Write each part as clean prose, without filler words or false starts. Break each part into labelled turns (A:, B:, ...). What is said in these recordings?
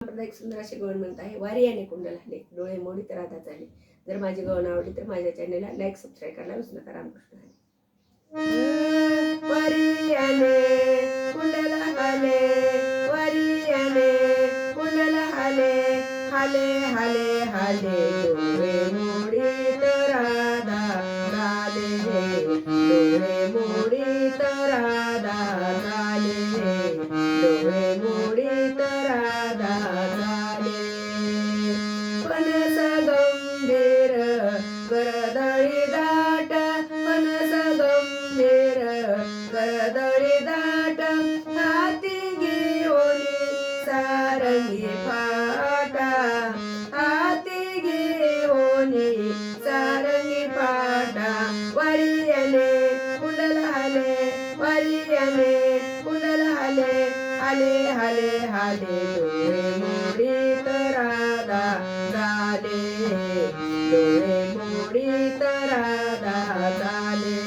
A: एक सुंदर असे गवण म्हणत आहे. वारी याने कुंडल हले, डोळे मोडीत राधा चाले. जर माझी गवण आवडली तर माझ्या चॅनलला लाईक सबस्क्राईब करायला विसरू नका. रामकृष्ण हरी. वारी याने कुंडल हले, वारी याने कुंडल हले, हले हले हले, डोळे मोडीत राधा चाले, डोळे मोडीत राधा चाले, डोळे मोडीत राधा चाले. फणस गंभीर करदळी दाट, फणस गंभीर करदळी दाट, हाती घेऊनी सारंगी फाटा, हाती घेऊनी सारंगी फाटा. वारी याने कुंडल हले, वारी याने कुंडल हले, हले हले हले, डोळे मोडीत राधा चाले, डोळे मोडीत राधा चाले,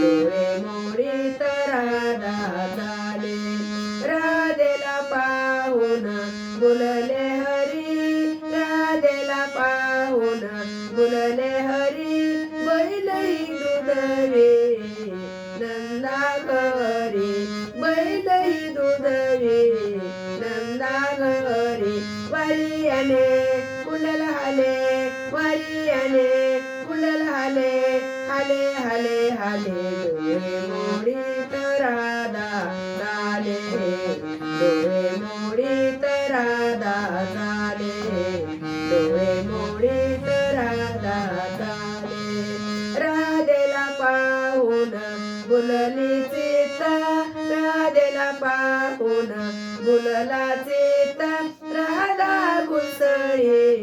A: डोळे मोडीत राधा चाले. राधेला पाहून बोलले हरी, राधेला पाहून बोलले हरी, बैलही दुधवे नंदा घरी, बैलही दुधवे नंदा घरी. वारी याने कुंडल हले, वारी याने कुंडल हले, हले हले हले, डोळे मोडीत राधा चाले, डोळे मोडीत राधा चाले, डोळे मोडीत राधा चाले. राधेला पाहून बोलली सीता, राधेला पाहून बोलला सीता, राधा घुसळे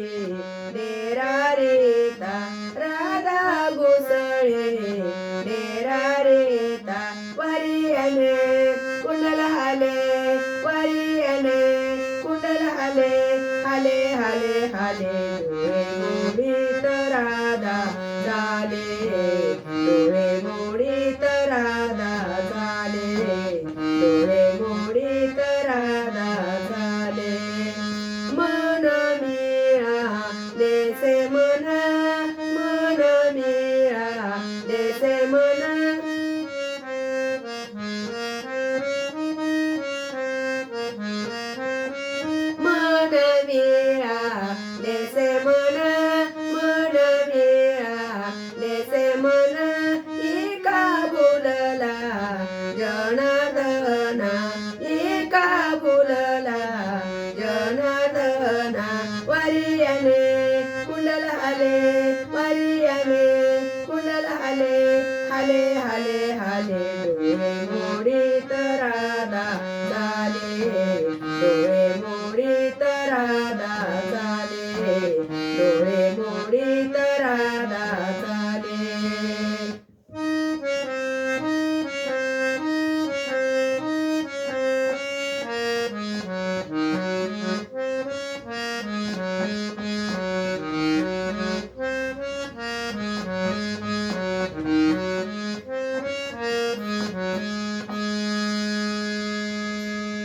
A: डेरा रेता, राधा घुसळे डेरा रेता. वारी याने कुंडल हले, वारी याने कुंडल हले, हले हले हले, डोळे मोडीत राधा चाले, डोळे मोडीत राधा चाले, डोळे मोडीत राधा चाले. मन मिळा देसे मना, मन मिळा देसे मना, मन मिळा देसे मना, मन मिळा देसे मना. एका बोलला जनार्दना, एका बोलला जनार्दना. वारी याने कुंडल हले, वारी याने कुंडल हले, हले हले